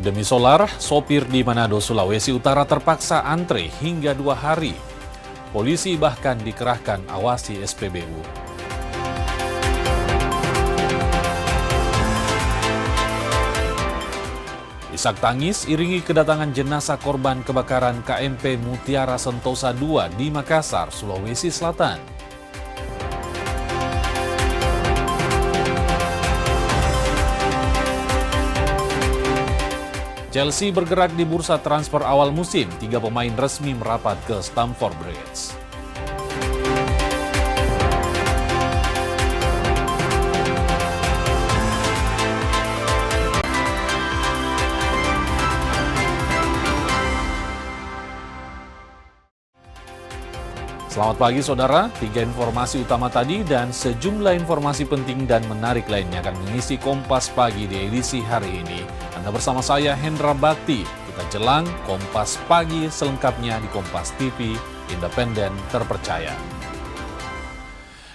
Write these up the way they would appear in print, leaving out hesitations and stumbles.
Demi solar, sopir di Manado, Sulawesi Utara terpaksa antre hingga 2 hari. Polisi bahkan dikerahkan awasi SPBU. Isak tangis iringi kedatangan jenazah korban kebakaran KMP Mutiara Sentosa II di Makassar, Sulawesi Selatan. Chelsea bergerak di bursa transfer awal musim, 3 pemain resmi merapat ke Stamford Bridge. Selamat pagi saudara, 3 informasi utama tadi dan sejumlah informasi penting dan menarik lainnya akan mengisi Kompas Pagi di edisi hari ini. Anda bersama saya Hendra Bakti, kita jelang Kompas Pagi selengkapnya di Kompas TV, independen terpercaya.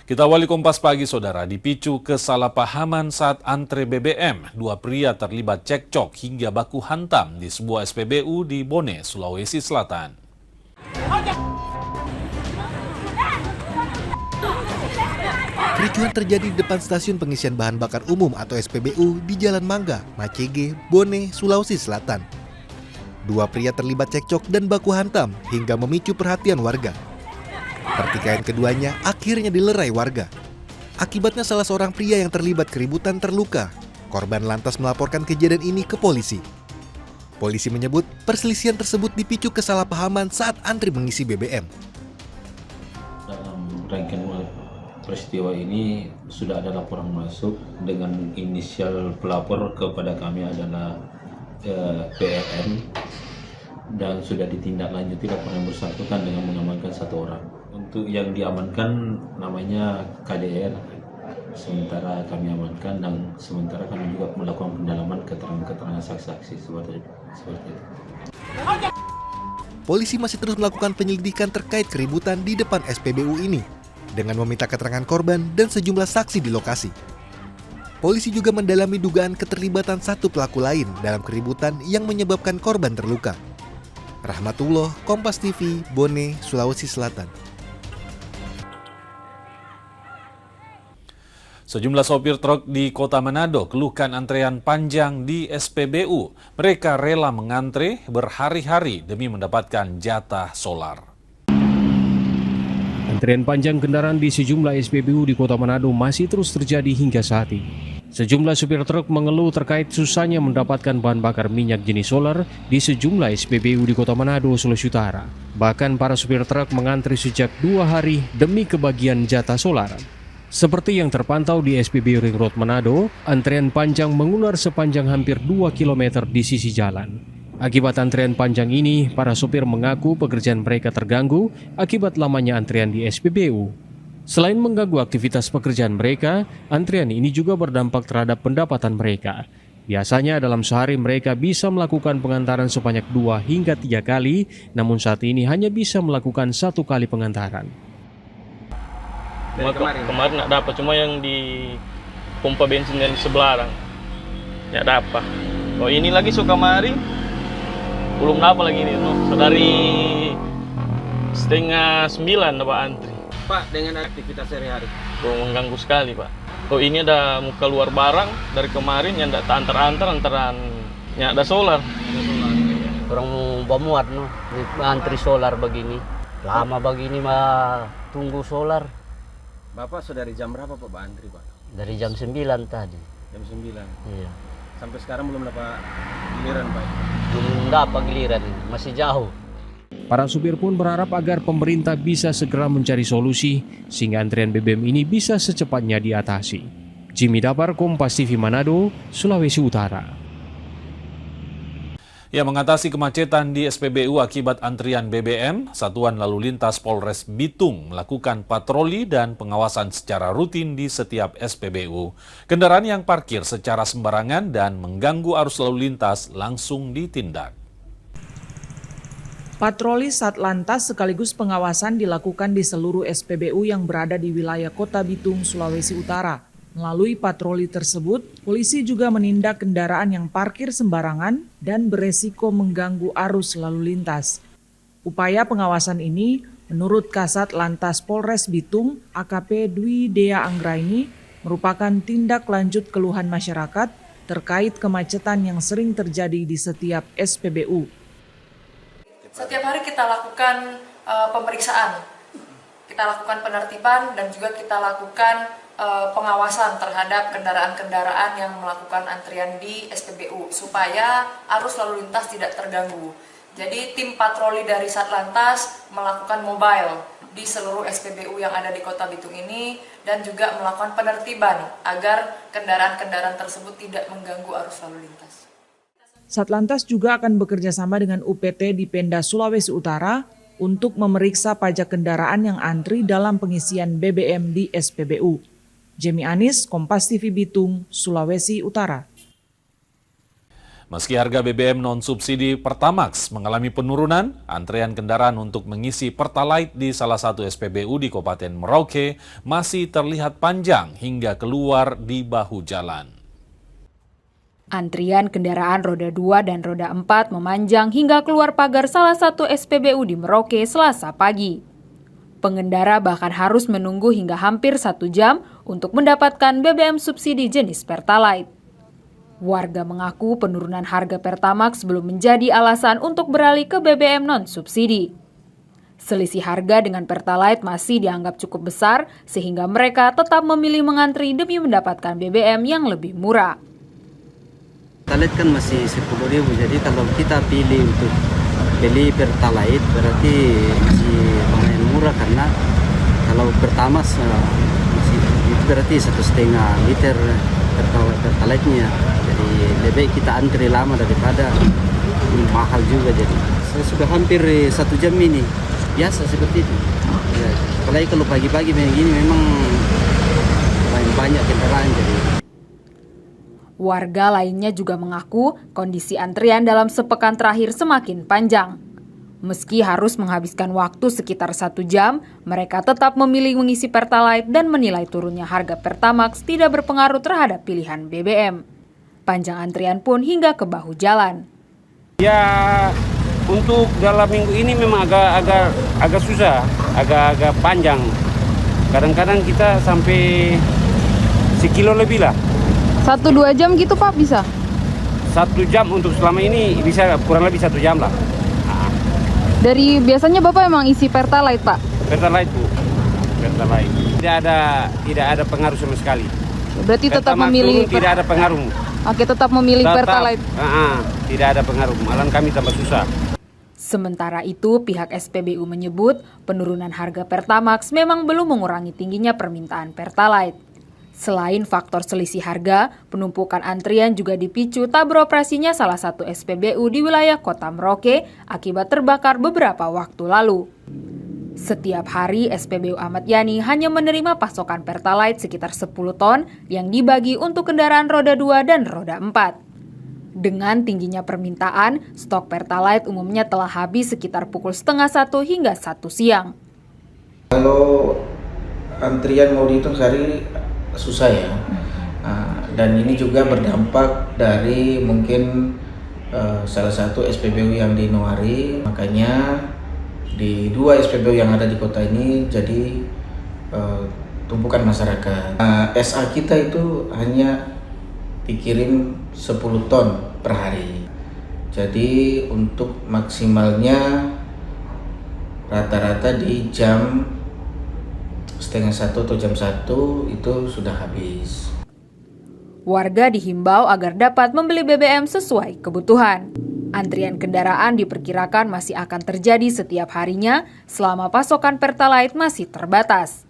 Kita awali Kompas Pagi saudara, dipicu kesalahpahaman saat antre BBM, 2 pria terlibat cekcok hingga baku hantam di sebuah SPBU di Bone, Sulawesi Selatan. Kericuhan terjadi di depan stasiun pengisian bahan bakar umum atau SPBU di Jalan Mangga, Macege, Bone, Sulawesi Selatan. 2 pria terlibat cekcok dan baku hantam hingga memicu perhatian warga. Pertikaian keduanya akhirnya dilerai warga. Akibatnya salah seorang pria yang terlibat keributan terluka. Korban lantas melaporkan kejadian ini ke polisi. Polisi menyebut perselisihan tersebut dipicu kesalahpahaman saat antri mengisi BBM. Dalam rangkaian peristiwa ini sudah ada laporan masuk dengan inisial pelapor kepada kami adalah PLN dan sudah ditindaklanjuti laporan yang bersangkutan dengan mengamankan 1 orang. Untuk yang diamankan namanya KDR, sementara kami amankan dan sementara kami juga melakukan pendalaman keterangan saksi-saksi seperti itu. Polisi masih terus melakukan penyelidikan terkait keributan di depan SPBU ini dengan meminta keterangan korban dan sejumlah saksi di lokasi. Polisi juga mendalami dugaan keterlibatan 1 pelaku lain dalam keributan yang menyebabkan korban terluka. Rahmatullah, Kompas TV, Bone, Sulawesi Selatan. Sejumlah sopir truk di Kota Manado keluhkan antrean panjang di SPBU. Mereka rela mengantre berhari-hari demi mendapatkan jatah solar. Antrian panjang kendaraan di sejumlah SPBU di Kota Manado masih terus terjadi hingga saat ini. Sejumlah supir truk mengeluh terkait susahnya mendapatkan bahan bakar minyak jenis solar di sejumlah SPBU di Kota Manado, Sulawesi Utara. Bahkan para supir truk mengantri sejak 2 hari demi kebagian jatah solar. Seperti yang terpantau di SPBU Ring Road Manado, antrian panjang mengular sepanjang hampir 2 km di sisi jalan. Akibat antrian panjang ini, para sopir mengaku pekerjaan mereka terganggu akibat lamanya antrian di SPBU. Selain mengganggu aktivitas pekerjaan mereka, antrian ini juga berdampak terhadap pendapatan mereka. Biasanya dalam sehari mereka bisa melakukan pengantaran sebanyak 2 hingga 3 kali, namun saat ini hanya bisa melakukan 1 kali pengantaran. Kemarin nggak dapat, cuma yang di pompa bensin yang di sebelah nggak dapat. Oh ini lagi kemari belum dapat lagi ini, dari 8:30 dapat antri. Pak, dengan aktivitas sehari-hari? Mengganggu sekali Pak. Oh ini ada mau keluar barang dari kemarin yang tidak antaran yang ada solar. Orang mau bamuat no, antri solar begini. Lama begini mah tunggu solar. Bapak sudah dari jam berapa Pak antri Pak? Dari jam 9 tadi. Jam 9? Iya. Sampai sekarang belum dapat giliran Pak? Belum dapat giliran, masih jauh. Para supir pun berharap agar pemerintah bisa segera mencari solusi sehingga antrian BBM ini bisa secepatnya diatasi. Jimmy Dapar, Kompas TV Manado, Sulawesi Utara. Ya, mengatasi kemacetan di SPBU akibat antrian BBM, Satuan Lalu Lintas Polres Bitung melakukan patroli dan pengawasan secara rutin di setiap SPBU. Kendaraan yang parkir secara sembarangan dan mengganggu arus lalu lintas langsung ditindak. Patroli Satlantas sekaligus pengawasan dilakukan di seluruh SPBU yang berada di wilayah Kota Bitung, Sulawesi Utara. Melalui patroli tersebut, polisi juga menindak kendaraan yang parkir sembarangan dan beresiko mengganggu arus lalu lintas. Upaya pengawasan ini, menurut Kasat Lantas Polres Bitung, AKP Dwi Dea Anggraini, merupakan tindak lanjut keluhan masyarakat terkait kemacetan yang sering terjadi di setiap SPBU. Setiap hari kita lakukan pemeriksaan, kita lakukan penertiban dan juga kita lakukan pengawasan terhadap kendaraan-kendaraan yang melakukan antrian di SPBU supaya arus lalu lintas tidak terganggu. Jadi tim patroli dari Satlantas melakukan mobile di seluruh SPBU yang ada di Kota Bitung ini dan juga melakukan penertiban agar kendaraan-kendaraan tersebut tidak mengganggu arus lalu lintas. Satlantas juga akan bekerja sama dengan UPT di Pemda Sulawesi Utara untuk memeriksa pajak kendaraan yang antri dalam pengisian BBM di SPBU. Jemi Anis, Kompas TV Bitung, Sulawesi Utara. Meski harga BBM non-subsidi Pertamax mengalami penurunan, antrean kendaraan untuk mengisi Pertalite di salah satu SPBU di Kabupaten Merauke masih terlihat panjang hingga keluar di bahu jalan. Antrian kendaraan roda 2 dan roda 4 memanjang hingga keluar pagar salah satu SPBU di Merauke Selasa pagi. Pengendara bahkan harus menunggu hingga hampir 1 jam untuk mendapatkan BBM subsidi jenis Pertalite. Warga mengaku penurunan harga Pertamax belum menjadi alasan untuk beralih ke BBM non-subsidi. Selisih harga dengan Pertalite masih dianggap cukup besar sehingga mereka tetap memilih mengantri demi mendapatkan BBM yang lebih murah. Pertalite kan masih 10.000, jadi kalau kita pilih untuk beli Pertalite berarti masih lumayan murah karena kalau Pertamax masih itu berarti 1,5 liter Pertalite-nya. Jadi lebih baik kita antri lama daripada mahal juga. Jadi saya sudah hampir 1 jam ini biasa seperti itu. Ya, apalagi kalau pagi-pagi begini memang banyak kendaraan jadi. Warga lainnya juga mengaku kondisi antrian dalam sepekan terakhir semakin panjang. Meski harus menghabiskan waktu sekitar 1 jam, mereka tetap memilih mengisi Pertalite dan menilai turunnya harga Pertamax tidak berpengaruh terhadap pilihan BBM. Panjang antrian pun hingga ke bahu jalan. Ya, untuk dalam minggu ini memang agak susah, agak panjang. Kadang-kadang kita sampai 1 kilo lebih lah. 1-2 jam gitu Pak bisa? 1 jam untuk selama ini bisa kurang lebih 1 jam lah. Dari biasanya Bapak emang isi Pertalite Pak? Pertalite Bu, Pertalite. Tidak ada pengaruh sama sekali. Berarti tetap memilih tidak ada pengaruh. Oke, tetap memilih Pertalite. Tidak ada pengaruh, malah kami tambah susah. Sementara itu, pihak SPBU menyebut penurunan harga Pertamax memang belum mengurangi tingginya permintaan Pertalite. Selain faktor selisih harga, penumpukan antrian juga dipicu tak beroperasinya salah satu SPBU di wilayah Kota Merauke akibat terbakar beberapa waktu lalu. Setiap hari SPBU Ahmad Yani hanya menerima pasokan Pertalite sekitar 10 ton yang dibagi untuk kendaraan roda 2 dan roda 4. Dengan tingginya permintaan, stok Pertalite umumnya telah habis sekitar pukul 12:30 hingga 1 siang. Kalau antrian mau dihitung sehari susah ya, dan ini juga berdampak dari mungkin salah satu SPBU yang di Noari, makanya di 2 SPBU yang ada di kota ini jadi tumpukan masyarakat. SA kita itu hanya dikirim 10 ton per hari, jadi untuk maksimalnya rata-rata di jam 12:30 atau jam 1 itu sudah habis. Warga dihimbau agar dapat membeli BBM sesuai kebutuhan. Antrian kendaraan diperkirakan masih akan terjadi setiap harinya selama pasokan Pertalite masih terbatas.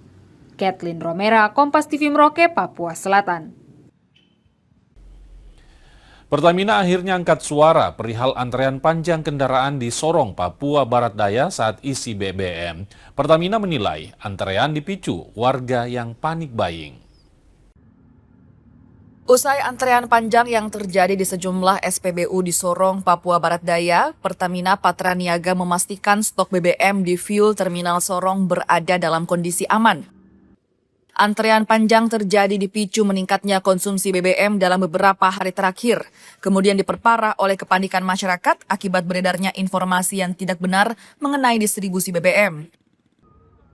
Kathleen Romera, Kompas TV Merauke, Papua Selatan. Pertamina akhirnya angkat suara perihal antrean panjang kendaraan di Sorong, Papua Barat Daya saat isi BBM. Pertamina menilai antrean dipicu warga yang panik buying. Usai antrean panjang yang terjadi di sejumlah SPBU di Sorong, Papua Barat Daya, Pertamina Patra Niaga memastikan stok BBM di fuel terminal Sorong berada dalam kondisi aman. Antrean panjang terjadi dipicu meningkatnya konsumsi BBM dalam beberapa hari terakhir, kemudian diperparah oleh kepanikan masyarakat akibat beredarnya informasi yang tidak benar mengenai distribusi BBM.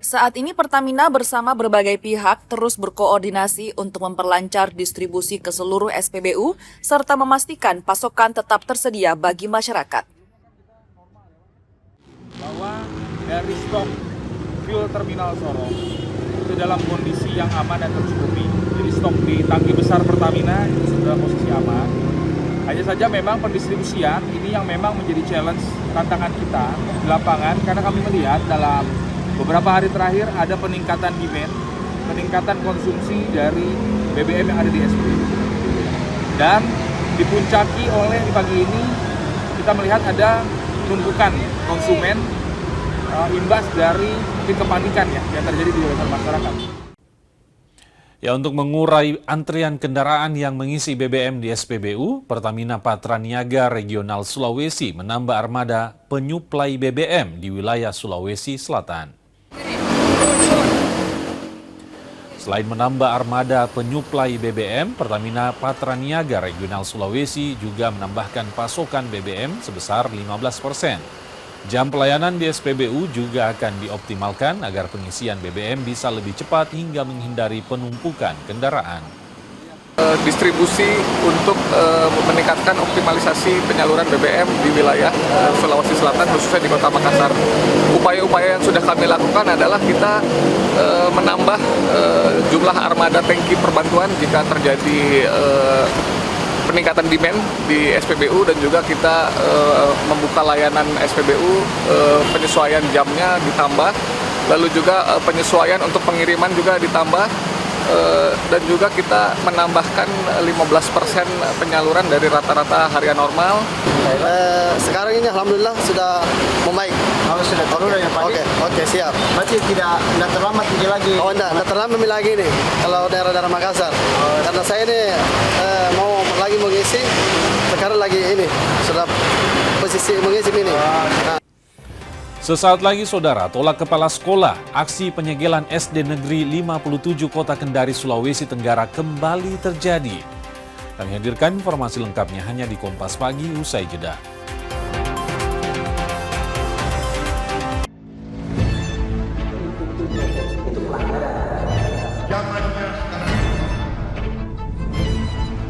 Saat ini Pertamina bersama berbagai pihak terus berkoordinasi untuk memperlancar distribusi ke seluruh SPBU serta memastikan pasokan tetap tersedia bagi masyarakat. Bahwa dari stok fuel terminal Sorong itu dalam kondisi yang aman dan tercukupi. Jadi stok di tangki besar Pertamina itu sudah posisi aman. Hanya saja memang pendistribusian ini yang memang menjadi challenge tantangan kita di lapangan karena kami melihat dalam beberapa hari terakhir ada peningkatan demand, peningkatan konsumsi dari BBM yang ada di SPBU. Dan dipuncaki oleh di pagi ini kita melihat ada penumpukan konsumen imbas dari kepanikan yang terjadi di dasar masyarakat. Ya, untuk mengurai antrian kendaraan yang mengisi BBM di SPBU, Pertamina Patraniaga Regional Sulawesi menambah armada penyuplai BBM di wilayah Sulawesi Selatan. Selain menambah armada penyuplai BBM, Pertamina Patraniaga Regional Sulawesi juga menambahkan pasokan BBM sebesar 15%. Jam pelayanan di SPBU juga akan dioptimalkan agar pengisian BBM bisa lebih cepat hingga menghindari penumpukan kendaraan. Distribusi untuk meningkatkan optimalisasi penyaluran BBM di wilayah Sulawesi Selatan, khususnya di Kota Makassar. Upaya-upaya yang sudah kami lakukan adalah kita menambah jumlah armada tangki perbantuan jika terjadi peningkatan demand di SPBU, dan juga kita membuka layanan SPBU, penyesuaian jamnya ditambah, lalu juga penyesuaian untuk pengiriman juga ditambah, dan juga kita menambahkan 15% penyaluran dari rata-rata harian normal. Sekarang ini alhamdulillah sudah membaik. Oh, sudah turun ya Pak? Oke, siap. Berarti tidak terlambat lagi? Oh, tidak terlambat lagi nih kalau daerah-daerah Makassar. Karena saya ini mau mengisi, sekarang lagi ini sudah posisi mengisi ini. Sesaat lagi saudara, tolak kepala sekolah, aksi penyegelan SD Negeri 57 Kota Kendari, Sulawesi Tenggara kembali terjadi. Kami hadirkan informasi lengkapnya hanya di Kompas Pagi usai jeda. Zamannya sekarang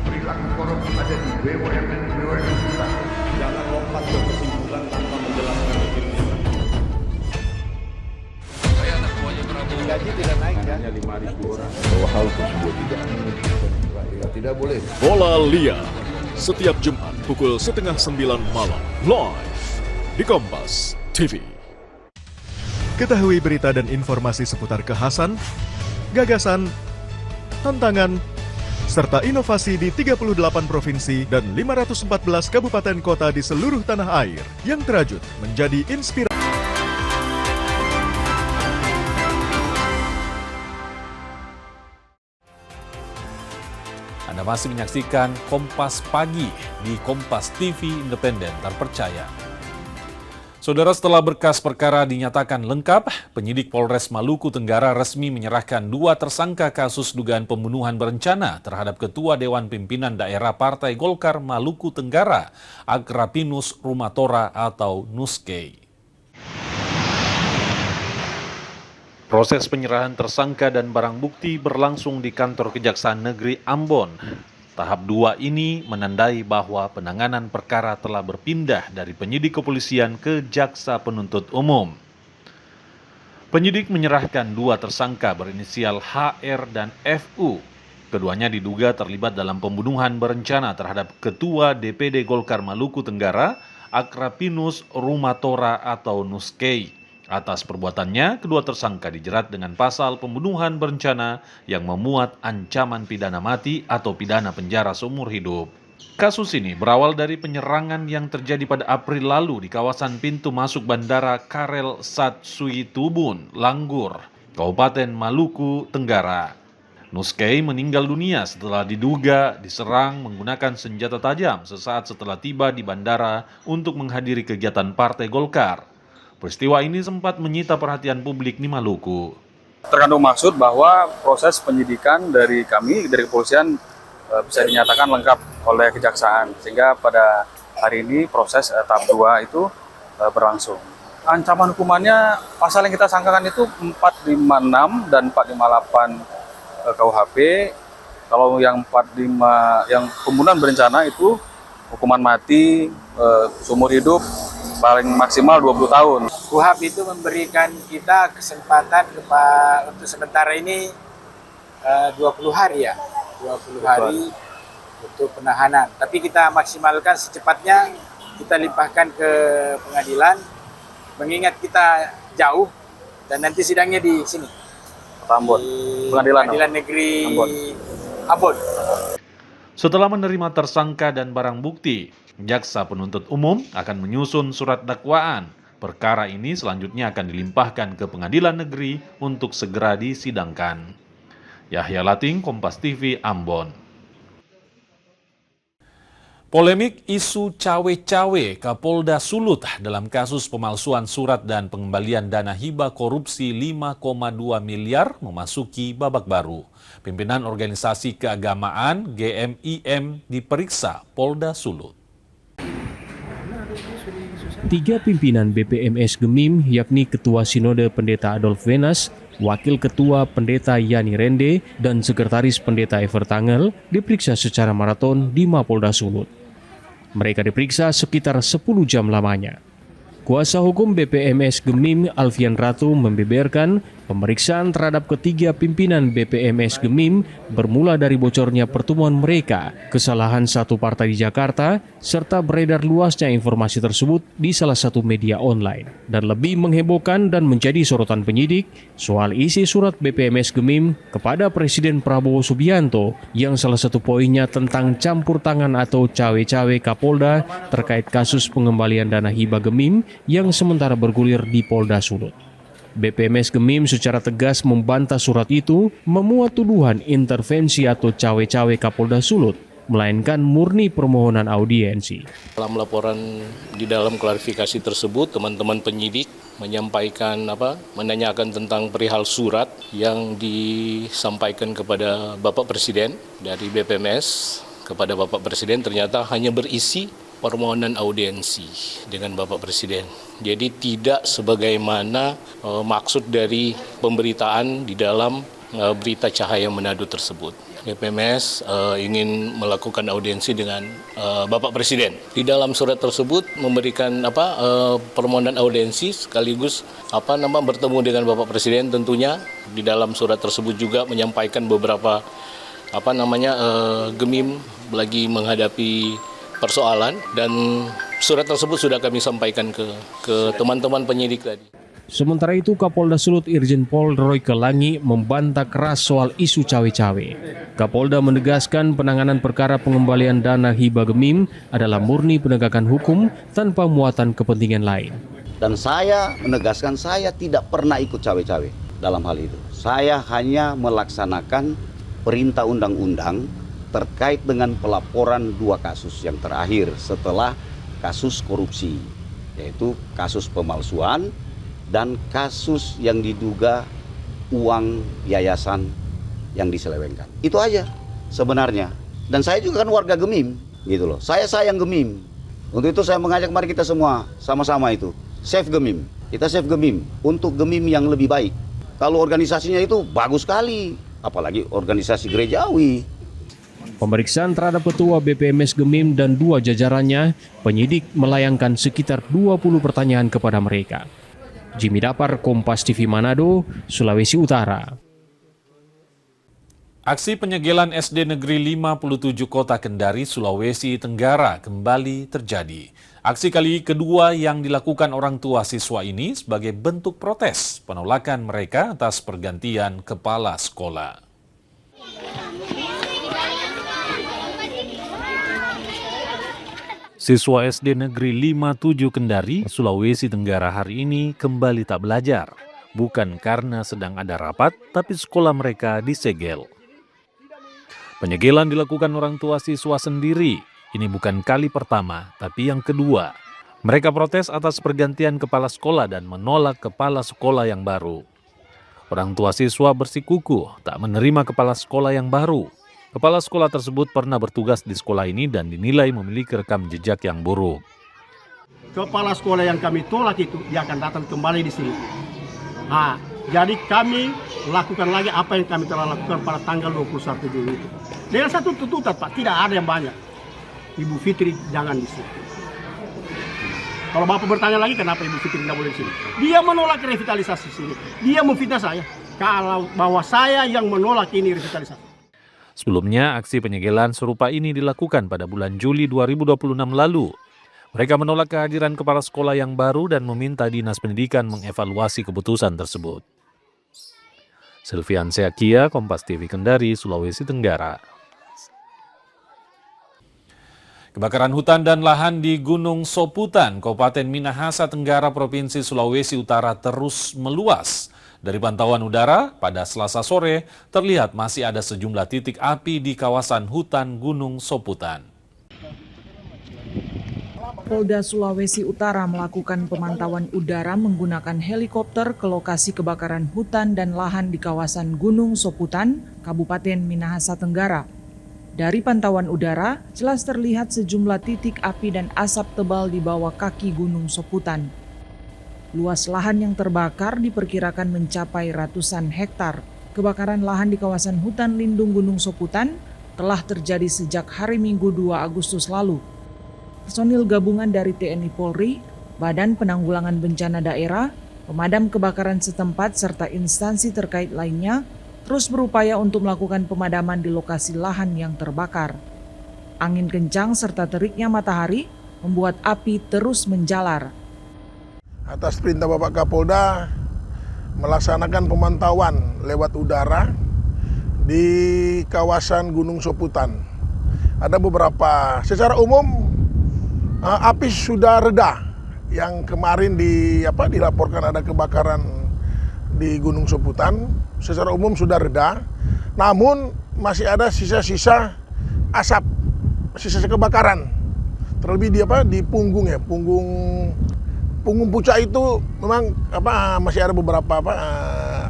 perilaku korup ada di BUMN kita. Jangan lompat ke kesimpulan tanpa menjelaskan dirinya. Saya anak buahnya Prabowo. Gaji tidak naik kan? Hanya 5.000 orang. Bahwa hal tersebut tidak boleh. Bola Liar setiap Jumat pukul 8:30 malam live di Kompas TV. Ketahui berita dan informasi seputar kekhasan, gagasan, tantangan, serta inovasi di 38 provinsi dan 514 kabupaten kota di seluruh tanah air yang terajut menjadi inspirasi. Anda masih menyaksikan Kompas Pagi di Kompas TV Independen Terpercaya. Saudara, setelah berkas perkara dinyatakan lengkap, penyidik Polres Maluku Tenggara resmi menyerahkan 2 tersangka kasus dugaan pembunuhan berencana terhadap Ketua Dewan Pimpinan Daerah Partai Golkar Maluku Tenggara, Agrapinus Rumatora atau Nuskei. Proses penyerahan tersangka dan barang bukti berlangsung di kantor Kejaksaan Negeri Ambon. Tahap 2 ini menandai bahwa penanganan perkara telah berpindah dari penyidik kepolisian ke jaksa penuntut umum. Penyidik menyerahkan 2 tersangka berinisial HR dan FU. Keduanya diduga terlibat dalam pembunuhan berencana terhadap Ketua DPD Golkar Maluku Tenggara, Agrapinus Rumatora atau Nuskei. Atas perbuatannya, kedua tersangka dijerat dengan pasal pembunuhan berencana yang memuat ancaman pidana mati atau pidana penjara seumur hidup. Kasus ini berawal dari penyerangan yang terjadi pada April lalu di kawasan pintu masuk Bandara Karel Satsui Tubun, Langgur, Kabupaten Maluku Tenggara. Nuskei meninggal dunia setelah diduga diserang menggunakan senjata tajam sesaat setelah tiba di bandara untuk menghadiri kegiatan Partai Golkar. Peristiwa ini sempat menyita perhatian publik di Maluku. Terkandung maksud bahwa proses penyidikan dari kami, dari kepolisian bisa dinyatakan lengkap oleh kejaksaan. Sehingga pada hari ini proses tahap 2 itu berlangsung. Ancaman hukumannya, pasal yang kita sangkakan itu 456 dan 458 KUHP. Kalau yang 45, yang pembunuhan berencana itu hukuman mati, seumur hidup, paling maksimal 20 tahun. KUHP itu memberikan kita kesempatan untuk sementara ini 20 hari ya, 20 hari untuk penahanan. Tapi kita maksimalkan secepatnya, kita limpahkan ke pengadilan, mengingat kita jauh dan nanti sidangnya di sini. Ambon, Pengadilan Negeri Ambon. Setelah menerima tersangka dan barang bukti, jaksa penuntut umum akan menyusun surat dakwaan. Perkara ini selanjutnya akan dilimpahkan ke pengadilan negeri untuk segera disidangkan. Yahya Lating, Kompas TV, Ambon. Polemik isu cawe-cawe Kapolda Sulut dalam kasus pemalsuan surat dan pengembalian dana hibah korupsi 5,2 miliar memasuki babak baru. Pimpinan organisasi keagamaan GMIM diperiksa Polda Sulut. 3 pimpinan BPMS Gemim, yakni Ketua Sinode Pendeta Adolf Wenas, Wakil Ketua Pendeta Yani Rende, dan Sekretaris Pendeta Ever Tangel diperiksa secara maraton di Mapolda Sulut. Mereka diperiksa sekitar 10 jam lamanya. Kuasa hukum BPMS Gemim, Alfian Ratu, membeberkan pemeriksaan terhadap ketiga pimpinan BPMS Gemim bermula dari bocornya pertemuan mereka, kesalahan satu partai di Jakarta, serta beredar luasnya informasi tersebut di salah satu media online. Dan lebih menghebohkan dan menjadi sorotan penyidik soal isi surat BPMS Gemim kepada Presiden Prabowo Subianto yang salah satu poinnya tentang campur tangan atau cawe-cawe Kapolda terkait kasus pengembalian dana hibah Gemim yang sementara bergulir di Polda Sulut. BPMS Gemim secara tegas membantah surat itu memuat tuduhan intervensi atau cawe-cawe Kapolda Sulut, melainkan murni permohonan audiensi. Dalam laporan di dalam klarifikasi tersebut, teman-teman penyidik menanyakan tentang perihal surat yang disampaikan kepada Bapak Presiden dari BPMS kepada Bapak Presiden, ternyata hanya berisi permohonan audiensi dengan Bapak Presiden. Jadi tidak sebagaimana maksud dari pemberitaan di dalam berita Cahaya Manado tersebut. BPMS ingin melakukan audiensi dengan Bapak Presiden. Di dalam surat tersebut memberikan permohonan audiensi sekaligus bertemu dengan Bapak Presiden tentunya. Di dalam surat tersebut juga menyampaikan beberapa Gemim lagi menghadapi persoalan, dan surat tersebut sudah kami sampaikan ke teman-teman penyidik tadi. Sementara itu, Kapolda Sulut Irjen Pol Roy Kelangi membantah keras soal isu cawe-cawe. Kapolda menegaskan penanganan perkara pengembalian dana hibah Gemim adalah murni penegakan hukum tanpa muatan kepentingan lain. Dan saya menegaskan saya tidak pernah ikut cawe-cawe dalam hal itu. Saya hanya melaksanakan perintah undang-undang terkait dengan pelaporan 2 kasus yang terakhir setelah kasus korupsi, yaitu kasus pemalsuan dan kasus yang diduga uang yayasan yang diselewengkan. Itu aja sebenarnya. Dan saya juga kan warga Gemim, gitu loh. Saya sayang Gemim. Untuk itu saya mengajak mari kita semua sama-sama itu save Gemim. Kita save Gemim untuk Gemim yang lebih baik. Kalau organisasinya itu bagus sekali, apalagi organisasi gerejawi. Pemeriksaan terhadap Ketua BPMS Gemim dan 2 jajarannya, penyidik melayangkan sekitar 20 pertanyaan kepada mereka. Jimmy Dapar, Kompas TV Manado, Sulawesi Utara. Aksi penyegelan SD Negeri 57 Kota Kendari, Sulawesi Tenggara kembali terjadi. Aksi kali kedua yang dilakukan orang tua siswa ini sebagai bentuk protes penolakan mereka atas pergantian kepala sekolah. Siswa SD Negeri 57 Kendari, Sulawesi Tenggara hari ini kembali tak belajar. Bukan karena sedang ada rapat, tapi sekolah mereka disegel. Penyegelan dilakukan orang tua siswa sendiri. Ini bukan kali pertama, tapi yang kedua. Mereka protes atas pergantian kepala sekolah dan menolak kepala sekolah yang baru. Orang tua siswa bersikukuh tak menerima kepala sekolah yang baru. Kepala sekolah tersebut pernah bertugas di sekolah ini dan dinilai memiliki rekam jejak yang buruk. Kepala sekolah yang kami tolak itu, dia akan datang kembali di sini. Nah, jadi kami lakukan lagi apa yang kami telah lakukan pada tanggal 21 Juli itu. Dengan satu tuntutan, Pak, tidak ada yang banyak. Ibu Fitri jangan di sini. Kalau Bapak bertanya lagi kenapa Ibu Fitri tidak boleh di sini, dia menolak revitalisasi sini. Dia memfitnah saya kalau bahwa saya yang menolak ini revitalisasi. Sebelumnya, aksi penyegelan serupa ini dilakukan pada bulan Juli 2026 lalu. Mereka menolak kehadiran kepala sekolah yang baru dan meminta Dinas Pendidikan mengevaluasi keputusan tersebut. Silvian Seakia, Kompas TV Kendari, Sulawesi Tenggara. Kebakaran hutan dan lahan di Gunung Soputan, Kabupaten Minahasa Tenggara, Provinsi Sulawesi Utara terus meluas. Dari pantauan udara, pada Selasa sore terlihat masih ada sejumlah titik api di kawasan hutan Gunung Soputan. Polda Sulawesi Utara melakukan pemantauan udara menggunakan helikopter ke lokasi kebakaran hutan dan lahan di kawasan Gunung Soputan, Kabupaten Minahasa Tenggara. Dari pantauan udara, jelas terlihat sejumlah titik api dan asap tebal di bawah kaki Gunung Soputan. Luas lahan yang terbakar diperkirakan mencapai ratusan hektar. Kebakaran lahan di kawasan hutan lindung Gunung Soputan telah terjadi sejak hari Minggu 2 Agustus lalu. Personil gabungan dari TNI Polri, Badan Penanggulangan Bencana Daerah, pemadam kebakaran setempat serta instansi terkait lainnya terus berupaya untuk melakukan pemadaman di lokasi lahan yang terbakar. Angin kencang serta teriknya matahari membuat api terus menjalar. Atas perintah Bapak Kapolda melaksanakan pemantauan lewat udara di kawasan Gunung Soputan. Ada beberapa, secara umum api sudah reda. Yang kemarin dilaporkan ada kebakaran di Gunung Soputan, secara umum sudah reda. Namun masih ada sisa-sisa asap, sisa kebakaran. Terlebih di punggung ya, punggung puncak itu memang masih ada beberapa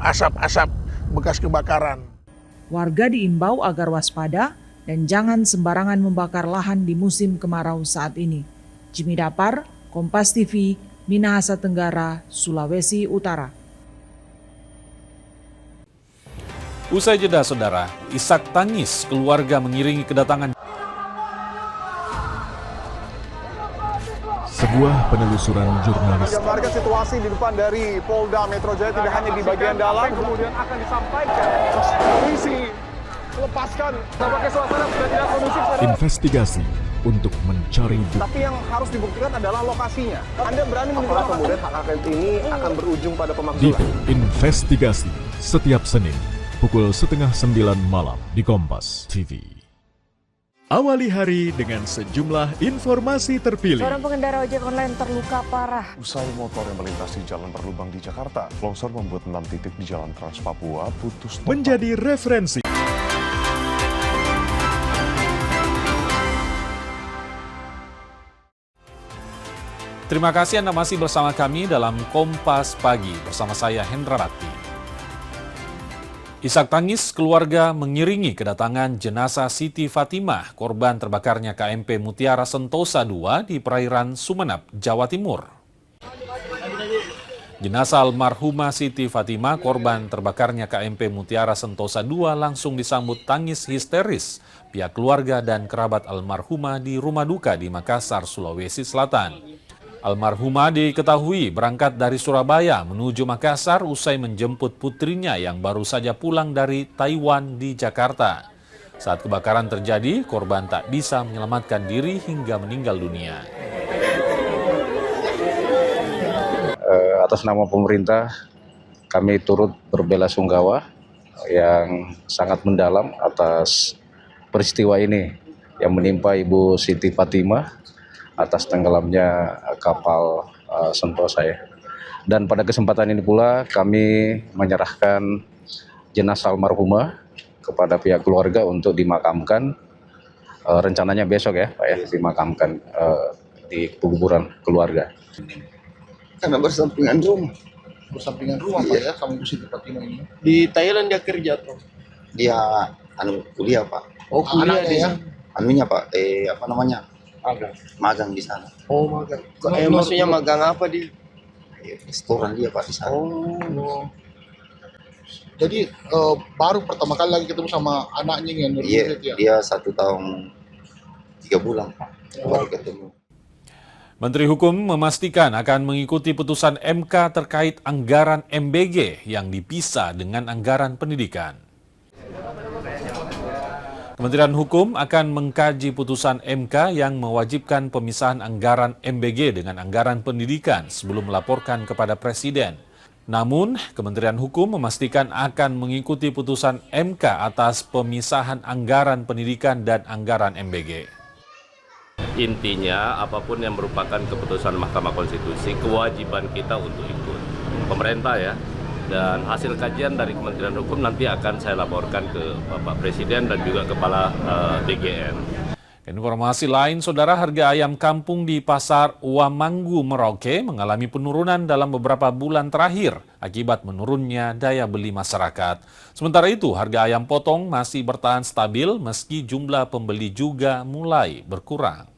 asap-asap bekas kebakaran. Warga diimbau agar waspada dan jangan sembarangan membakar lahan di musim kemarau saat ini. Jimmy Dapar, Kompas TV, Minahasa Tenggara, Sulawesi Utara. Usai jeda, saudara, isak tangis keluarga mengiringi kedatangan. Sebuah penelusuran jurnalis. Gambarkan situasi di depan dari Polda Metro Jaya, tidak hanya di bagian dalam, kemudian akan disampaikan polisi lepaskan. Tampaknya suasana sudah tidak kondusif. Investigasi untuk mencari bukti. Tapi yang harus dibuktikan adalah lokasinya. Anda berani menunjukkan kemudian hak angket ini akan berujung pada pemakzulan. Di Investigasi setiap Senin pukul 8:30 malam di Kompas TV. Awali hari dengan sejumlah informasi terpilih. Seorang pengendara ojek online terluka parah. Usai motor yang melintasi jalan berlubang di Jakarta, longsor membuat 6 titik di Jalan Trans Papua putus total. Menjadi referensi. Terima kasih Anda masih bersama kami dalam Kompas Pagi bersama saya Hendra Bakti. Isak tangis keluarga mengiringi kedatangan jenazah Siti Fatimah, korban terbakarnya KMP Mutiara Sentosa II di perairan Sumeneb, Jawa Timur. Jenazah almarhumah Siti Fatimah, korban terbakarnya KMP Mutiara Sentosa II langsung disambut tangis histeris pihak keluarga dan kerabat almarhumah di rumah duka di Makassar, Sulawesi Selatan. Almarhumah diketahui berangkat dari Surabaya menuju Makassar usai menjemput putrinya yang baru saja pulang dari Taiwan di Jakarta. Saat kebakaran terjadi, korban tak bisa menyelamatkan diri hingga meninggal dunia. Atas nama pemerintah, kami turut berbela-sungkawa yang sangat mendalam atas peristiwa ini yang menimpa Ibu Siti Fatimah atas tenggelamnya kapal Sentosa ya. Dan pada kesempatan ini pula kami menyerahkan jenazah almarhumah kepada pihak keluarga untuk dimakamkan. Rencananya besok ya Pak ya, dimakamkan di kuburan keluarga. Karena bersampingan rumah. bersampingan rumah Pak ya sama Ibu Siti Fatimah ini. Di Thailand dia kerja tuh. Dia kuliah Pak. Oh kuliah dia. Anunya Pak, apa namanya? Magang di sana. Oh magang. Maksudnya magang apa dia? Restoran dia Pak di sana. Oh. Jadi baru pertama kali lagi ketemu sama anaknya yang Iya, ya? dia 1 tahun 3 bulan baru ketemu. Menteri Hukum memastikan akan mengikuti putusan MK terkait anggaran MBG yang dipisah dengan anggaran pendidikan. Kementerian Hukum akan mengkaji putusan MK yang mewajibkan pemisahan anggaran MBG dengan anggaran pendidikan sebelum melaporkan kepada Presiden. Namun, Kementerian Hukum memastikan akan mengikuti putusan MK atas pemisahan anggaran pendidikan dan anggaran MBG. Intinya, apapun yang merupakan keputusan Mahkamah Konstitusi, kewajiban kita untuk ikut. Pemerintah ya, dan hasil kajian dari Kementerian Hukum nanti akan saya laporkan ke Bapak Presiden dan juga Kepala DGN. Informasi lain, saudara, harga ayam kampung di Pasar Wamanggu, Merauke mengalami penurunan dalam beberapa bulan terakhir akibat menurunnya daya beli masyarakat. Sementara itu, harga ayam potong masih bertahan stabil meski jumlah pembeli juga mulai berkurang.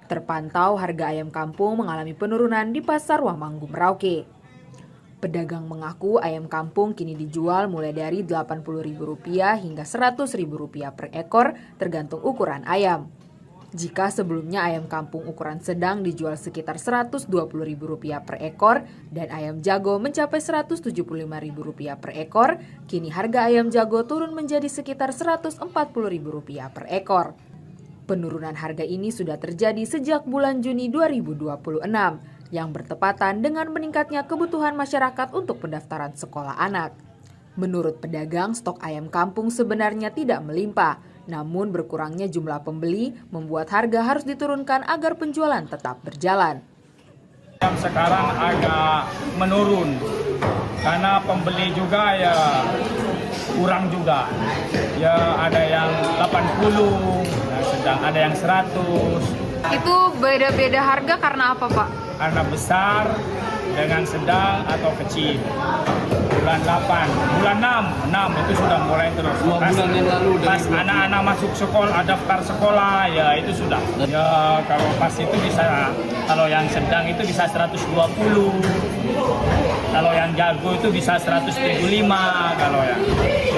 Terpantau harga ayam kampung mengalami penurunan di Pasar Wamanggu, Merauke. Pedagang mengaku ayam kampung kini dijual mulai dari Rp80.000 hingga Rp100.000 per ekor tergantung ukuran ayam. Jika sebelumnya ayam kampung ukuran sedang dijual sekitar Rp120.000 per ekor dan ayam jago mencapai Rp175.000 per ekor, kini harga ayam jago turun menjadi sekitar Rp140.000 per ekor. Penurunan harga ini sudah terjadi sejak bulan Juni 2026 yang bertepatan dengan meningkatnya kebutuhan masyarakat untuk pendaftaran sekolah anak. Menurut pedagang, stok ayam kampung sebenarnya tidak melimpah, namun berkurangnya jumlah pembeli membuat harga harus diturunkan agar penjualan tetap berjalan. Sekarang agak menurun karena pembeli juga ya kurang juga. Ya ada yang 80, sedang ada yang 100. Itu beda-beda harga karena apa, Pak? Karena besar dengan sedang atau kecil. Bulan 8, bulan 6 itu sudah mulai terus. Pas anak-anak masuk sekolah, daftar sekolah, ya itu sudah. Ya kalau pas itu bisa, kalau yang sedang itu bisa 120. Kalau yang jago itu bisa 175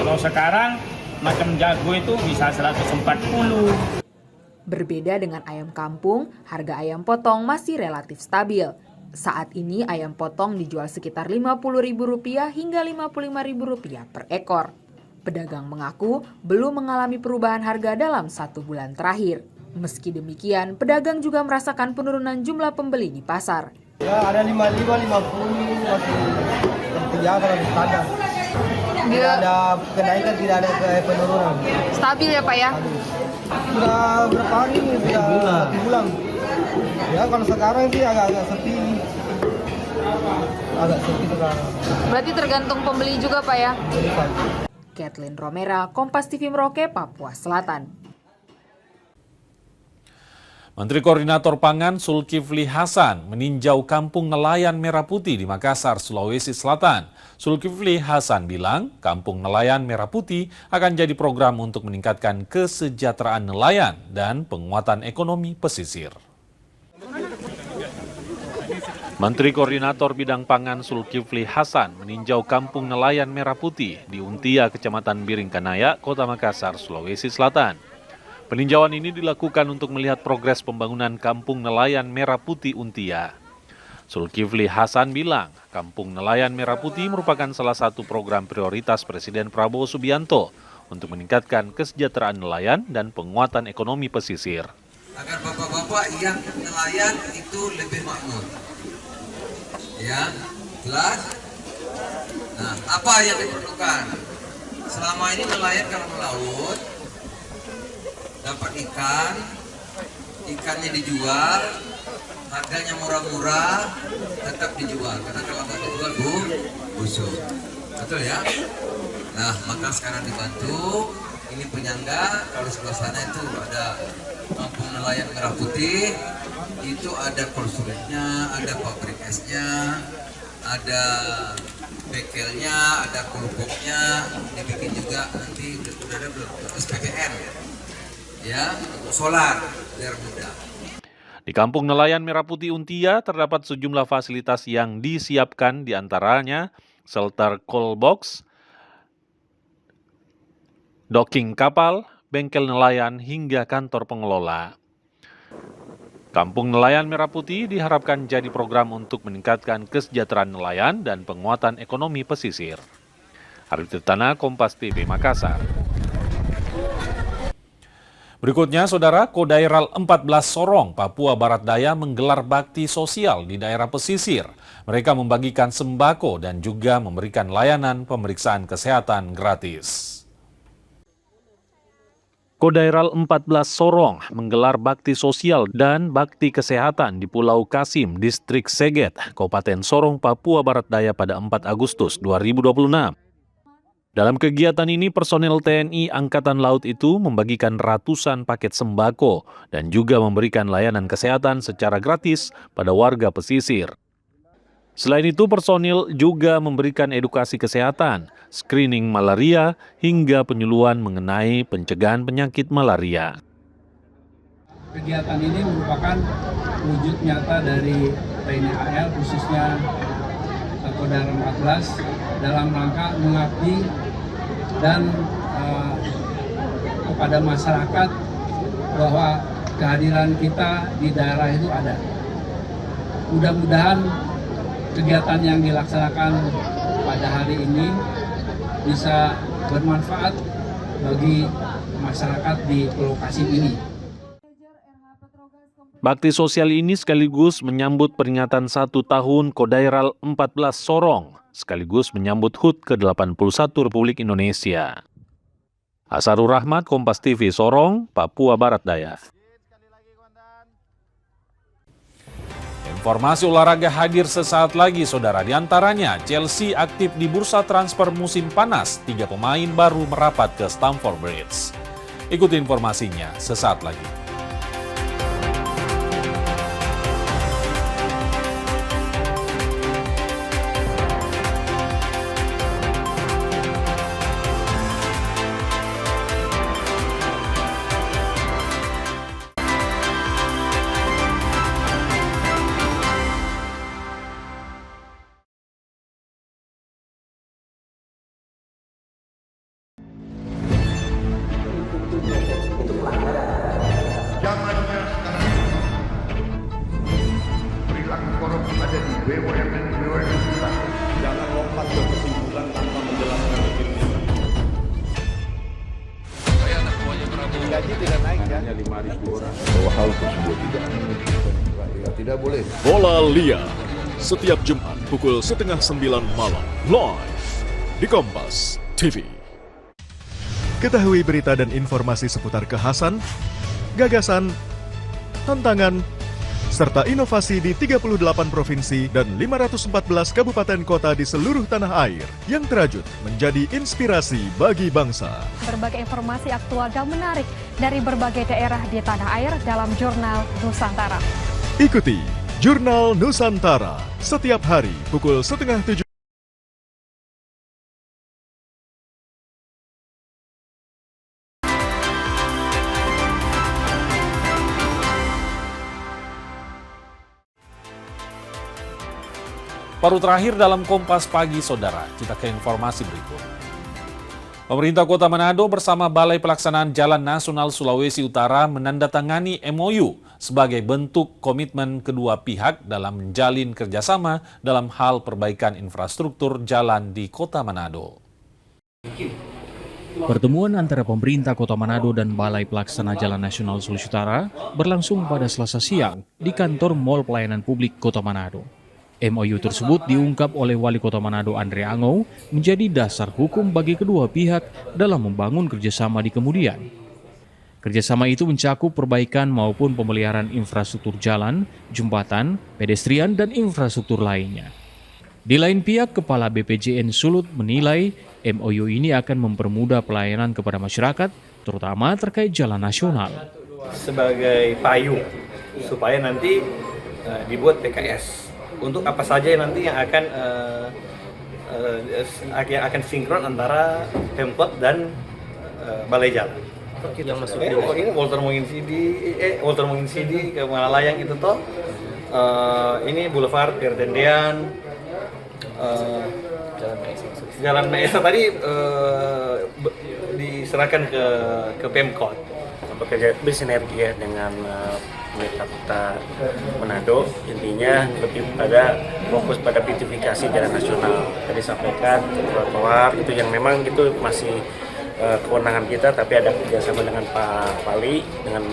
kalau sekarang macam jago itu bisa 140. Berbeda dengan ayam kampung, harga ayam potong masih relatif stabil. Saat ini ayam potong dijual sekitar Rp50.000 hingga Rp55.000 per ekor. Pedagang mengaku belum mengalami perubahan harga dalam 1 bulan terakhir. Meski demikian, pedagang juga merasakan penurunan jumlah pembeli di pasar. Ya, ada 55, 50, masih terjaga lebih standar. Tidak ada kenaikan, tidak ada penurunan. Stabil ya Pak ya? Sudah berapa hari ini? Sudah 1 bulan. Ya kalau sekarang sih agak sepi. Agak sepi sekarang. Berarti tergantung pembeli juga Pak ya? Kathleen Romera, Kompas TV Merauke, Papua Selatan. Menteri Koordinator Pangan Zulkifli Hasan meninjau kampung nelayan Merah Putih di Makassar, Sulawesi Selatan. Zulkifli Hasan bilang kampung nelayan Merah Putih akan jadi program untuk meningkatkan kesejahteraan nelayan dan penguatan ekonomi pesisir. Menteri Koordinator Bidang Pangan Zulkifli Hasan meninjau kampung nelayan Merah Putih di Untia, Kecamatan Biringkanaya, Kota Makassar, Sulawesi Selatan. Peninjauan ini dilakukan untuk melihat progres pembangunan Kampung Nelayan Merah Putih Untia. Zulkifli Hasan bilang, Kampung Nelayan Merah Putih merupakan salah satu program prioritas Presiden Prabowo Subianto untuk meningkatkan kesejahteraan nelayan dan penguatan ekonomi pesisir. Agar bapak-bapak yang nelayan itu lebih makmur. Ya, jelas? Nah, apa yang diperlukan? Selama ini nelayan kalau melaut, dapat ikan, ikannya dijual, harganya murah-murah, tetap dijual. Karena kalau nggak dijual, busuk. Betul ya? Nah, maka sekarang dibantu, ini penyangga, kalau sebelah sana itu ada Kampung Nelayan Merah Putih, itu ada konsulitnya, ada pabrik esnya, ada bengkelnya, ada kelompoknya, dibikin juga nanti udah ada belum SPPN ya, untuk solar biar mudah. Di Kampung Nelayan Merah Putih Untia terdapat sejumlah fasilitas yang disiapkan, diantaranya shelter call box, docking kapal, bengkel nelayan, hingga kantor pengelola. Kampung Nelayan Merah Putih diharapkan jadi program untuk meningkatkan kesejahteraan nelayan dan penguatan ekonomi pesisir. Arif Tirtana, Kompas TV, Makassar. Berikutnya, Saudara, Kodairal 14 Sorong, Papua Barat Daya menggelar bakti sosial di daerah pesisir. Mereka membagikan sembako dan juga memberikan layanan pemeriksaan kesehatan gratis. Kodairal 14 Sorong menggelar bakti sosial dan bakti kesehatan di Pulau Kasim, Distrik Seget, Kabupaten Sorong, Papua Barat Daya pada 4 Agustus 2026. Dalam kegiatan ini, personel TNI Angkatan Laut itu membagikan ratusan paket sembako dan juga memberikan layanan kesehatan secara gratis pada warga pesisir. Selain itu, personil juga memberikan edukasi kesehatan, screening malaria, hingga penyuluhan mengenai pencegahan penyakit malaria. Kegiatan ini merupakan wujud nyata dari TNI AL, khususnya Kodairal 14, dalam rangka mengabdi dan kepada masyarakat bahwa kehadiran kita di daerah itu ada. Mudah-mudahan kegiatan yang dilaksanakan pada hari ini bisa bermanfaat bagi masyarakat di Pulau Kasim ini. Bakti sosial ini sekaligus menyambut peringatan 1 tahun Kodairal 14 Sorong, sekaligus menyambut HUT ke-81 Republik Indonesia. Asarul Rahmat, Kompas TV, Sorong, Papua Barat Daya. Informasi olahraga hadir sesaat lagi, Saudara. Di antaranya, Chelsea aktif di bursa transfer musim panas. 3 pemain baru merapat ke Stamford Bridge. Ikuti informasinya sesaat lagi. Zamannya sekarang perilaku korup ada di BUMN kita. Jangan lompat ke kesimpulan tanpa menjelaskan detailnya. Saya anak buahnya Prabowo. Gaji tidak naik ya? Hanya 5.000 orang. Bahwa hal tersebut tidak boleh. Bola Liar setiap Jumat pukul 8:30 malam live di Kompas TV. Ketahui berita dan informasi seputar kekhasan, gagasan, tantangan, serta inovasi di 38 provinsi dan 514 kabupaten kota di seluruh tanah air yang terajut menjadi inspirasi bagi bangsa. Berbagai informasi aktual dan menarik dari berbagai daerah di tanah air dalam Jurnal Nusantara. Ikuti Jurnal Nusantara setiap hari pukul 6:30. Baru terakhir dalam Kompas Pagi, Saudara, kita ke informasi berikut. Pemerintah Kota Manado bersama Balai Pelaksanaan Jalan Nasional Sulawesi Utara menandatangani MOU sebagai bentuk komitmen kedua pihak dalam menjalin kerjasama dalam hal perbaikan infrastruktur jalan di Kota Manado. Pertemuan antara pemerintah Kota Manado dan Balai Pelaksana Jalan Nasional Sulawesi Utara berlangsung pada Selasa siang di kantor Mall Pelayanan Publik Kota Manado. MOU tersebut diungkap oleh Wali Kota Manado Andre Angau menjadi dasar hukum bagi kedua pihak dalam membangun kerjasama di kemudian. Kerjasama itu mencakup perbaikan maupun pemeliharaan infrastruktur jalan, jembatan, pedestrian, dan infrastruktur lainnya. Di lain pihak, Kepala BPJN Sulut menilai MOU ini akan mempermudah pelayanan kepada masyarakat, terutama terkait jalan nasional. Sebagai payung supaya nanti dibuat PKS untuk apa saja nanti yang akan sinkron antara Pemkot dan Balai Jalan. Yang masuk ini Walter Menginsidi ke Malalayang itu toh. Ini Boulevard Pertendean, Jalan Maesa tadi diserahkan ke Pemkot. Bekerja bersinergi ya dengan pemerintah kota Manado, intinya lebih pada fokus pada beautifikasi jalan nasional. Tadi sampaikan trotoar itu yang memang itu masih kewenangan kita, tapi ada kerjasama dengan Pak Wali dengan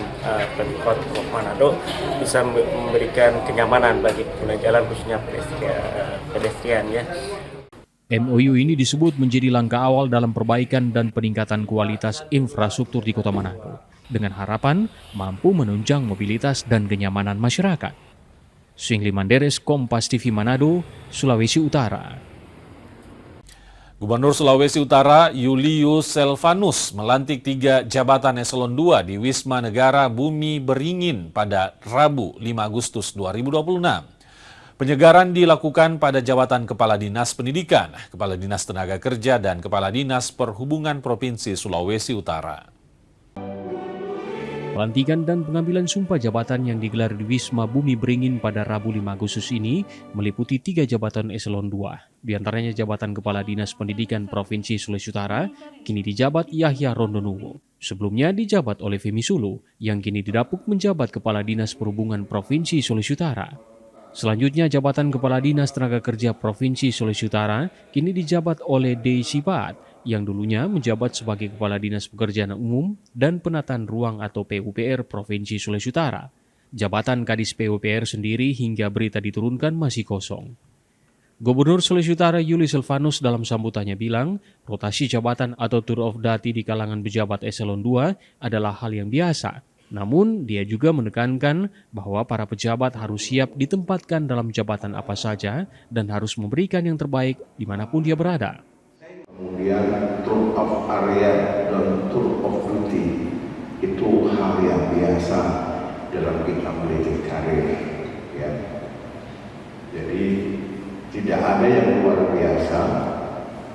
Pemkot Manado bisa memberikan kenyamanan bagi pengguna jalan khususnya pedestrian ya. MOU ini disebut menjadi langkah awal dalam perbaikan dan peningkatan kualitas infrastruktur di Kota Manado, dengan harapan mampu menunjang mobilitas dan kenyamanan masyarakat. Singli Manderes, Kompas TV Manado, Sulawesi Utara. Gubernur Sulawesi Utara Julius Selvanus melantik 3 jabatan eselon 2 di Wisma Negara Bumi Beringin pada Rabu 5 Agustus 2026. Penyegaran dilakukan pada jabatan Kepala Dinas Pendidikan, Kepala Dinas Tenaga Kerja, dan Kepala Dinas Perhubungan Provinsi Sulawesi Utara. Pelantikan dan pengambilan sumpah jabatan yang digelar di Wisma Bumi Beringin pada Rabu 5 Agustus ini meliputi 3 jabatan eselon 2. Di antaranya jabatan Kepala Dinas Pendidikan Provinsi Sulawesi Utara, kini dijabat Yahya Rondonuwo. Sebelumnya dijabat oleh Femi Sulu, yang kini didapuk menjabat Kepala Dinas Perhubungan Provinsi Sulawesi Utara. Selanjutnya jabatan Kepala Dinas Tenaga Kerja Provinsi Sulawesi Utara kini dijabat oleh D. Sipat, yang dulunya menjabat sebagai Kepala Dinas Pekerjaan Umum dan Penataan Ruang atau PUPR Provinsi Sulawesi Utara. Jabatan Kadis PUPR sendiri hingga berita diturunkan masih kosong. Gubernur Sulawesi Utara Julius Selvanus dalam sambutannya bilang, rotasi jabatan atau tour of duty di kalangan pejabat eselon 2 adalah hal yang biasa. Namun, dia juga menekankan bahwa para pejabat harus siap ditempatkan dalam jabatan apa saja dan harus memberikan yang terbaik dimanapun dia berada. Kemudian tour of area dan tour of duty itu hal yang biasa dalam kita meniti karir. Ya. Jadi tidak ada yang luar biasa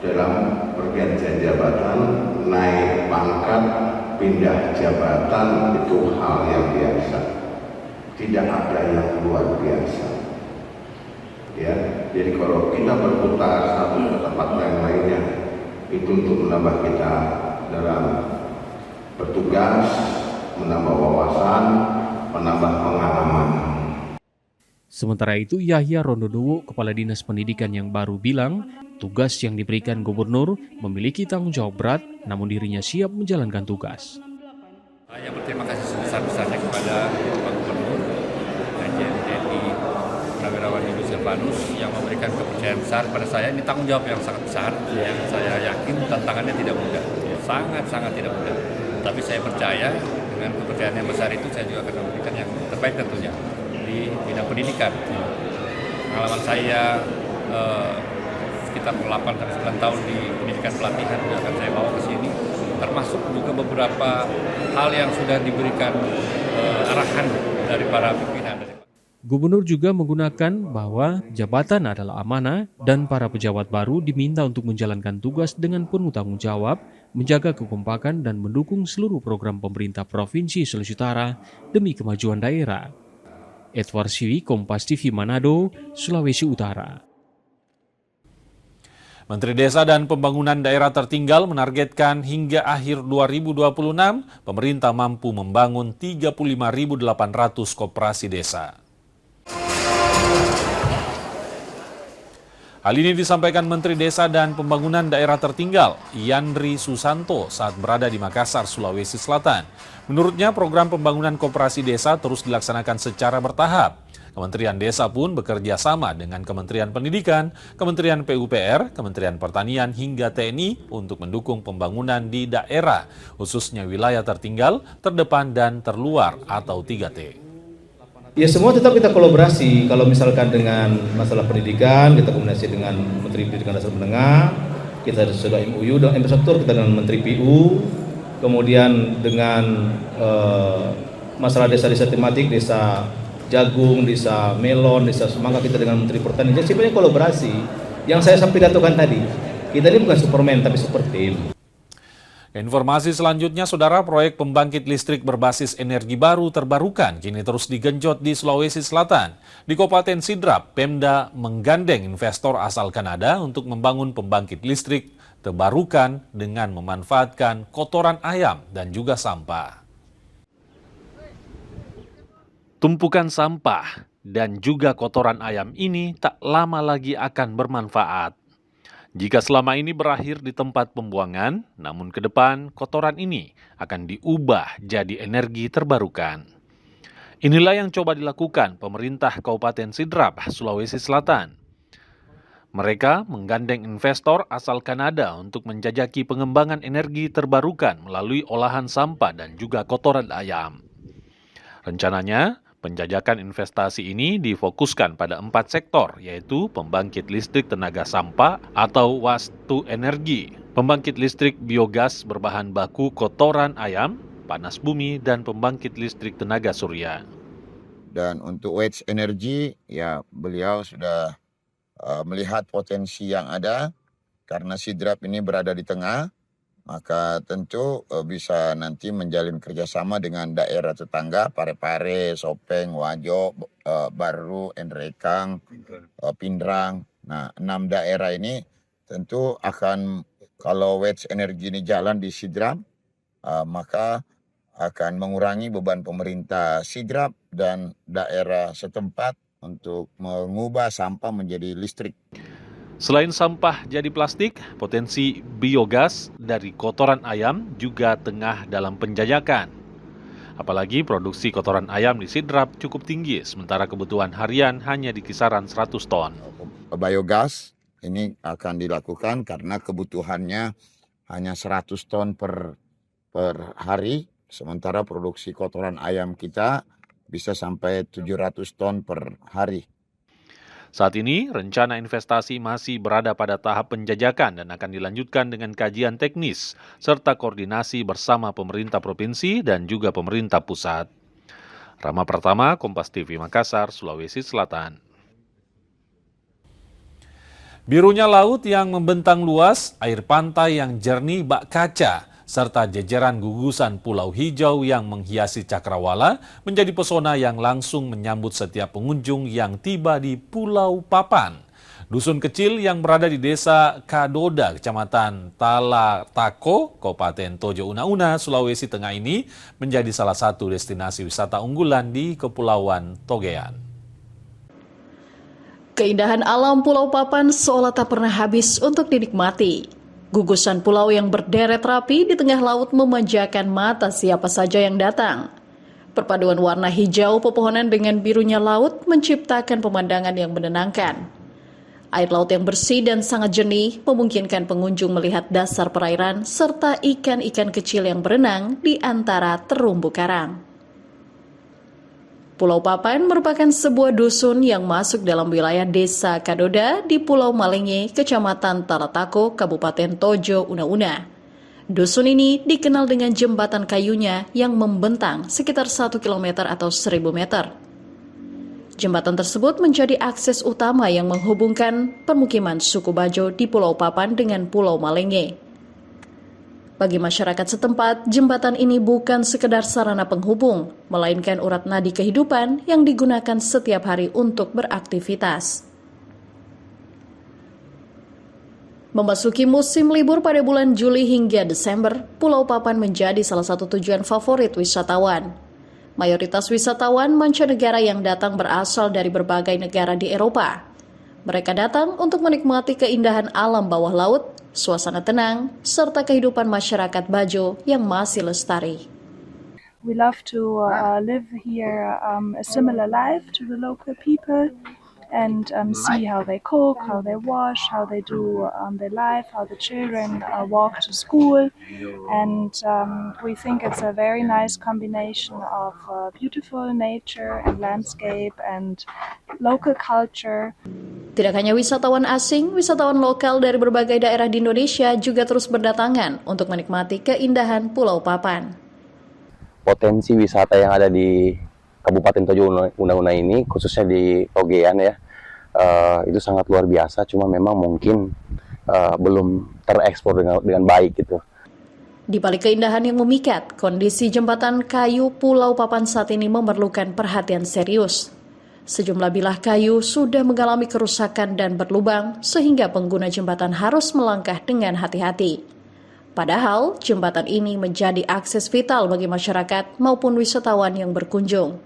dalam pergantian jabatan, naik pangkat, pindah jabatan, itu hal yang biasa. Tidak ada yang luar biasa. Ya, jadi kalau kita berputar satu ke tempat yang lainnya, itu untuk menambah kita dalam bertugas, menambah wawasan, menambah pengalaman. Sementara itu, Yahya Rondonuwo, Kepala Dinas Pendidikan yang baru bilang, tugas yang diberikan gubernur memiliki tanggung jawab berat, namun dirinya siap menjalankan tugas. Saya berterima kasih sebesar-besarnya kepada Pak Gubernur dan JNTI Prawirawan Julius Selvanus yang memberikan kepercayaan besar pada saya. Ini tanggung jawab yang sangat besar, yang saya yakin tantangannya tidak mudah, sangat-sangat tidak mudah. Tapi saya percaya dengan kepercayaan yang besar itu saya juga akan memberikan yang terbaik tentunya di bidang pendidikan. Pengalaman saya sekitar 8-9 tahun di pendidikan pelatihan juga akan saya bawa ke sini, termasuk juga beberapa hal yang sudah diberikan arahan dari para pimpinan. Gubernur juga menggunakan bahwa jabatan adalah amanah dan para pejabat baru diminta untuk menjalankan tugas dengan penuh tanggung jawab, menjaga kekompakan dan mendukung seluruh program pemerintah Provinsi Sulawesi Utara demi kemajuan daerah. Edward Siwi, Kompas TV Manado, Sulawesi Utara. Menteri Desa dan Pembangunan Daerah Tertinggal menargetkan hingga akhir 2026, pemerintah mampu membangun 35.800 koperasi desa. Hal ini disampaikan Menteri Desa dan Pembangunan Daerah Tertinggal, Yandri Susanto, saat berada di Makassar, Sulawesi Selatan. Menurutnya, program pembangunan koperasi desa terus dilaksanakan secara bertahap. Kementerian Desa pun bekerja sama dengan Kementerian Pendidikan, Kementerian PUPR, Kementerian Pertanian hingga TNI untuk mendukung pembangunan di daerah, khususnya wilayah tertinggal, terdepan, dan terluar atau 3T. Ya semua tetap kita kolaborasi. Kalau misalkan dengan masalah pendidikan, kita komunikasi dengan Menteri Pendidikan Dasar Menengah, kita sudah MOU dengan infrastruktur, kita dengan Menteri PU, kemudian dengan masalah desa-desa tematik, desa jagung, desa melon, desa semangka kita dengan Menteri Pertanian. Jadi sebenarnya kolaborasi yang saya sampai datukan tadi. Kita ini bukan Superman tapi super team. Informasi selanjutnya, Saudara, proyek pembangkit listrik berbasis energi baru terbarukan kini terus digenjot di Sulawesi Selatan. Di Kabupaten Sidrap, Pemda menggandeng investor asal Kanada untuk membangun pembangkit listrik terbarukan dengan memanfaatkan kotoran ayam dan juga sampah. Tumpukan sampah dan juga kotoran ayam ini tak lama lagi akan bermanfaat. Jika selama ini berakhir di tempat pembuangan, namun ke depan kotoran ini akan diubah jadi energi terbarukan. Inilah yang coba dilakukan pemerintah Kabupaten Sidrap, Sulawesi Selatan. Mereka menggandeng investor asal Kanada untuk menjajaki pengembangan energi terbarukan melalui olahan sampah dan juga kotoran ayam. Rencananya, penjajakan investasi ini difokuskan pada 4 sektor, yaitu pembangkit listrik tenaga sampah atau waste to energy, pembangkit listrik biogas berbahan baku kotoran ayam, panas bumi, dan pembangkit listrik tenaga surya. Dan untuk waste energy, ya beliau sudah melihat potensi yang ada, karena Sidrap ini berada di tengah, maka tentu bisa nanti menjalin kerjasama dengan daerah tetangga, Parepare, Sopeng, Wajo, Baru, Enrekang, Pindrang. Nah, 6 daerah ini tentu akan, kalau waste energi ini jalan di Sidrap, maka akan mengurangi beban pemerintah Sidrap dan daerah setempat untuk mengubah sampah menjadi listrik. Selain sampah jadi plastik, potensi biogas dari kotoran ayam juga tengah dalam penjajakan. Apalagi produksi kotoran ayam di Sidrap cukup tinggi, sementara kebutuhan harian hanya di kisaran 100 ton. Biogas ini akan dilakukan karena kebutuhannya hanya 100 ton per hari, sementara produksi kotoran ayam kita bisa sampai 700 ton per hari. Saat ini, rencana investasi masih berada pada tahap penjajakan dan akan dilanjutkan dengan kajian teknis, serta koordinasi bersama pemerintah provinsi dan juga pemerintah pusat. Rama Pratama, Kompas TV Makassar, Sulawesi Selatan. Birunya laut yang membentang luas, air pantai yang jernih bak kaca, serta jejeran gugusan pulau hijau yang menghiasi Cakrawala menjadi pesona yang langsung menyambut setiap pengunjung yang tiba di Pulau Papan. Dusun kecil yang berada di Desa Kadoda, Kecamatan Talatako, Kabupaten Tojo Una-Una, Sulawesi Tengah ini menjadi salah satu destinasi wisata unggulan di Kepulauan Togean. Keindahan alam Pulau Papan seolah tak pernah habis untuk dinikmati. Gugusan pulau yang berderet rapi di tengah laut memanjakan mata siapa saja yang datang. Perpaduan warna hijau pepohonan dengan birunya laut menciptakan pemandangan yang menenangkan. Air laut yang bersih dan sangat jernih memungkinkan pengunjung melihat dasar perairan serta ikan-ikan kecil yang berenang di antara terumbu karang. Pulau Papan merupakan sebuah dusun yang masuk dalam wilayah Desa Kadoda di Pulau Malenge, Kecamatan Talatako, Kabupaten Tojo Una-Una. Dusun ini dikenal dengan jembatan kayunya yang membentang sekitar 1 km atau 1000 meter. Jembatan tersebut menjadi akses utama yang menghubungkan permukiman suku Bajo di Pulau Papan dengan Pulau Malenge. Bagi masyarakat setempat, jembatan ini bukan sekedar sarana penghubung, melainkan urat nadi kehidupan yang digunakan setiap hari untuk beraktivitas. Memasuki musim libur pada bulan Juli hingga Desember, Pulau Papan menjadi salah satu tujuan favorit wisatawan. Mayoritas wisatawan mancanegara yang datang berasal dari berbagai negara di Eropa. Mereka datang untuk menikmati keindahan alam bawah laut, suasana tenang, serta kehidupan masyarakat Bajo yang masih lestari. We love to live here a similar life to the local people and see how they cook, how they wash, how they do their life, how the children walk to school. And we think it's a very nice combination of beautiful nature and landscape and local culture. Tidak hanya wisatawan asing, wisatawan lokal dari berbagai daerah di Indonesia juga terus berdatangan untuk menikmati keindahan Pulau Papan. Potensi wisata yang ada di Kabupaten Tojo Una ini, khususnya di Togean ya, itu sangat luar biasa. Cuma memang mungkin belum terekspor dengan baik gitu. Di balik keindahan yang memikat, kondisi jembatan kayu Pulau Papan saat ini memerlukan perhatian serius. Sejumlah bilah kayu sudah mengalami kerusakan dan berlubang, sehingga pengguna jembatan harus melangkah dengan hati-hati. Padahal, jembatan ini menjadi akses vital bagi masyarakat maupun wisatawan yang berkunjung.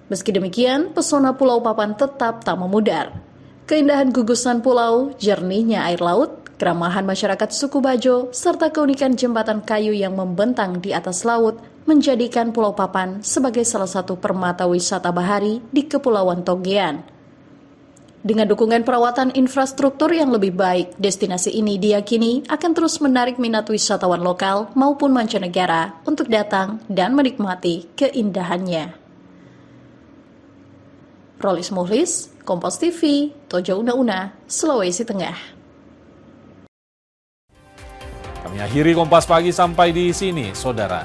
Meski demikian, pesona Pulau Papan tetap tak memudar. Keindahan gugusan pulau, jernihnya air laut, keramahan masyarakat suku Bajo, serta keunikan jembatan kayu yang membentang di atas laut menjadikan Pulau Papan sebagai salah satu permata wisata bahari di Kepulauan Togean. Dengan dukungan perawatan infrastruktur yang lebih baik, destinasi ini diyakini akan terus menarik minat wisatawan lokal maupun mancanegara untuk datang dan menikmati keindahannya. Rolis Muhlis, Kompas TV, Tojo Una, Sulawesi Tengah. Kami akhiri Kompas Pagi sampai di sini, saudara.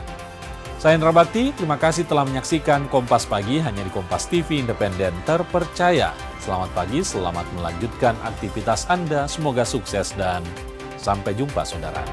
Saya Hendra Bakti, terima kasih telah menyaksikan Kompas Pagi hanya di Kompas TV Independen Terpercaya. Selamat pagi, selamat melanjutkan aktivitas Anda, semoga sukses dan sampai jumpa, saudara.